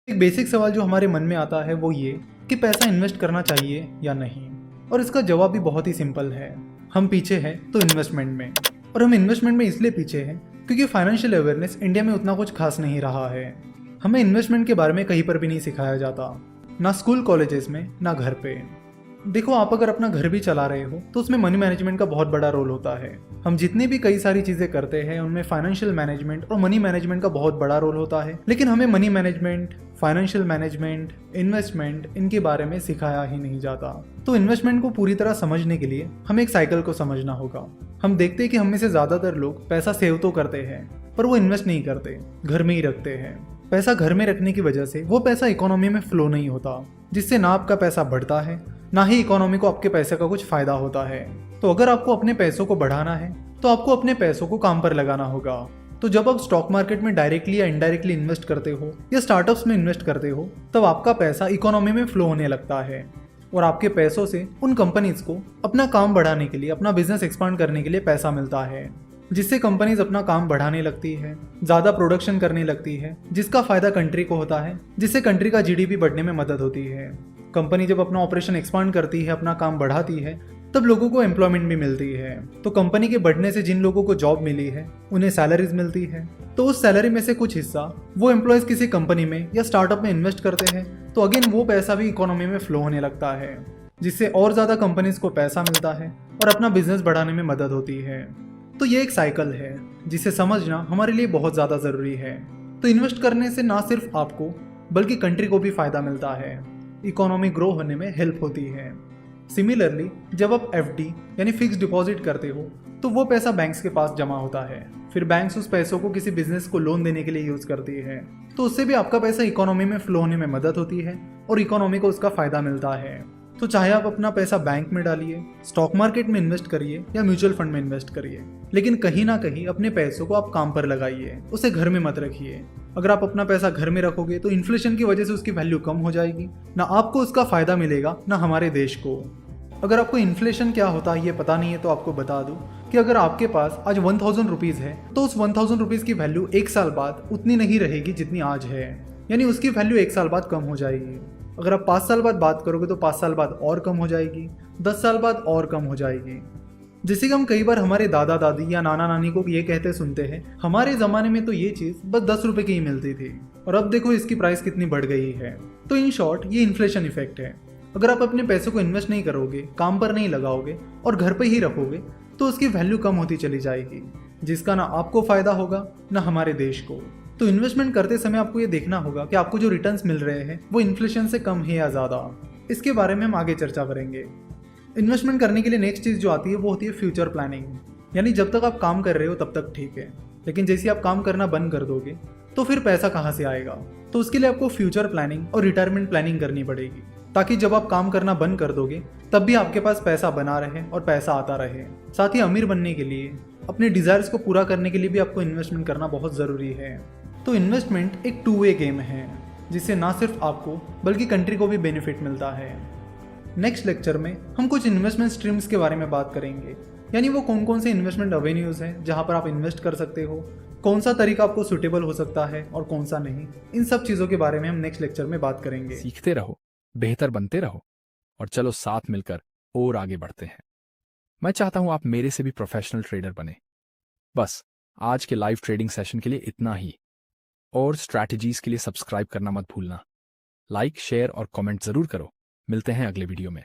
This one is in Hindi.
एक बेसिक सवाल जो हमारे मन में आता है वो ये कि पैसा इन्वेस्ट करना चाहिए या नहीं। और इसका जवाब भी बहुत ही सिंपल है। हम पीछे हैं तो इन्वेस्टमेंट में, और हम इन्वेस्टमेंट में इसलिए पीछे हैं क्योंकि फाइनेंशियल अवेयरनेस इंडिया में उतना कुछ खास नहीं रहा है। हमें इन्वेस्टमेंट के बारे में कहीं पर भी नहीं सिखाया जाता, ना स्कूल कॉलेजेस में ना घर पे। देखो, आप अगर अपना घर भी चला रहे हो तो उसमें मनी मैनेजमेंट का बहुत बड़ा रोल होता है। हम जितनी भी कई सारी चीजें करते हैं उनमें फाइनेंशियल मैनेजमेंट और मनी मैनेजमेंट का बहुत बड़ा रोल होता है, लेकिन हमें money management, financial management, investment इनके बारे में सिखाया ही नहीं जाता। तो इन्वेस्टमेंट को पूरी तरह समझने के लिए हमें एक साइकिल को समझना होगा। हम देखते हैं कि हम में से ज्यादातर लोग पैसा सेव तो करते हैं पर वो इन्वेस्ट नहीं करते, घर में ही रखते हैं। पैसा घर में रखने की वजह से वो पैसा इकोनॉमी में फ्लो नहीं होता, जिससे ना आपका पैसा बढ़ता है ना ही इकोनॉमी को आपके पैसे का कुछ फायदा होता है। तो अगर आपको अपने पैसों को बढ़ाना है तो आपको अपने पैसों को काम पर लगाना होगा। तो जब आप स्टॉक मार्केट में डायरेक्टली या इनडायरेक्टली इन्वेस्ट करते हो या स्टार्टअप्स में इन्वेस्ट करते हो तब आपका पैसा इकोनॉमी में फ्लो होने लगता है, और आपके पैसों से उन कंपनीज को अपना काम बढ़ाने के लिए, अपना बिजनेस एक्सपांड करने के लिए पैसा मिलता है, जिससे कंपनीज अपना काम बढ़ाने लगती है, ज्यादा प्रोडक्शन करने लगती है, जिसका फायदा कंट्री को होता है, जिससे कंट्री का जीडीपी बढ़ने में मदद होती है। कंपनी जब अपना ऑपरेशन एक्सपांड करती है, अपना काम बढ़ाती है, तब लोगों को एम्प्लॉयमेंट भी मिलती है। तो कंपनी के बढ़ने से जिन लोगों को जॉब मिली है उन्हें सैलरीज मिलती है, तो उस सैलरी में से कुछ हिस्सा वो एम्प्लॉयज किसी कंपनी में या स्टार्टअप में इन्वेस्ट करते हैं, तो अगेन वो पैसा भी इकोनॉमी में फ्लो होने लगता है, जिससे और ज्यादा कंपनीज को पैसा मिलता है और अपना बिजनेस बढ़ाने में मदद होती है। तो ये एक साइकिल है जिसे समझना हमारे लिए बहुत ज़्यादा ज़रूरी है। तो इन्वेस्ट करने से ना सिर्फ आपको बल्कि कंट्री को भी फायदा मिलता है, इकोनॉमी ग्रो होने में हेल्प होती है। सिमिलरली जब आप एफडी यानी फिक्स डिपॉजिट करते हो तो वो पैसा बैंक्स के पास जमा होता है, फिर बैंक्स उस पैसों को किसी बिजनेस को लोन देने के लिए यूज करती है, तो उससे भी आपका पैसा इकोनॉमी में फ्लो होने में मदद होती है और इकोनॉमी को उसका फायदा मिलता है। तो चाहे आप अपना पैसा बैंक में डालिए, स्टॉक मार्केट में इन्वेस्ट करिए या म्यूचुअल फंड में इन्वेस्ट करिए, लेकिन कहीं ना कहीं अपने पैसों को आप काम पर लगाइए, उसे घर में मत रखिए। अगर आप अपना पैसा घर में रखोगे तो इन्फ्लेशन की वजह से उसकी वैल्यू कम हो जाएगी, ना आपको उसका फायदा मिलेगा ना हमारे देश को। अगर आपको इन्फ्लेशन क्या होता है ये पता नहीं है तो आपको बता दूं कि अगर आपके पास आज 1000 रुपीज़ है तो उस 1000 रुपीज़ की वैल्यू एक साल बाद उतनी नहीं रहेगी जितनी आज है, यानी उसकी वैल्यू एक साल बाद कम हो जाएगी। अगर आप 5 साल बाद बात करोगे तो 5 साल बाद और कम हो जाएगी, 10 साल बाद और कम हो जाएगी। जैसे कि हम कई बार हमारे दादा दादी या नाना नानी को ये कहते सुनते हैं, हमारे ज़माने में तो ये चीज़ बस 10 रुपए की ही मिलती थी और अब देखो इसकी प्राइस कितनी बढ़ गई है। तो इन शॉर्ट ये इन्फ्लेशन इफेक्ट है। अगर आप अपने पैसों को इन्वेस्ट नहीं करोगे, काम पर नहीं लगाओगे और घर पे ही रखोगे तो उसकी वैल्यू कम होती चली जाएगी, जिसका ना आपको फायदा होगा ना हमारे देश को। तो इन्वेस्टमेंट करते समय आपको ये देखना होगा कि आपको जो रिटर्न्स मिल रहे हैं वो इन्फ्लेशन से कम है या ज़्यादा। इसके बारे में हम आगे चर्चा करेंगे। इन्वेस्टमेंट करने के लिए नेक्स्ट चीज़ जो आती है वो होती है फ्यूचर प्लानिंग, यानी जब तक आप काम कर रहे हो तब तक ठीक है, लेकिन जैसे आप काम करना बंद कर दोगे तो फिर पैसा कहाँ से आएगा। तो उसके लिए आपको फ्यूचर प्लानिंग और रिटायरमेंट प्लानिंग करनी पड़ेगी, ताकि जब आप काम करना बंद कर दोगे तब भी आपके पास पैसा बना रहे और पैसा आता रहे। साथ ही अमीर बनने के लिए, अपने डिज़ायर्स को पूरा करने के लिए भी आपको इन्वेस्टमेंट करना बहुत ज़रूरी है। तो इन्वेस्टमेंट एक टू वे गेम है, जिससे ना सिर्फ आपको बल्कि कंट्री को भी बेनिफिट मिलता है। नेक्स्ट लेक्चर में हम कुछ इन्वेस्टमेंट स्ट्रीम्स के बारे में बात करेंगे, यानी वो कौन कौन से इन्वेस्टमेंट एवेन्यूज़ हैं जहां पर आप इन्वेस्ट कर सकते हो, कौन सा तरीका आपको सूटेबल हो सकता है और कौन सा नहीं। इन सब चीज़ों के बारे में हम नेक्स्ट लेक्चर में बात करेंगे। सीखते रहो, बेहतर बनते रहो और चलो साथ मिलकर और आगे बढ़ते हैं। मैं चाहता हूं आप मेरे से भी प्रोफेशनल ट्रेडर बने। बस आज के लाइव ट्रेडिंग सेशन के लिए इतना ही, और स्ट्रैटेजीज के लिए सब्सक्राइब करना मत भूलना। लाइक, शेयर और कमेंट जरूर करो। मिलते हैं अगले वीडियो में।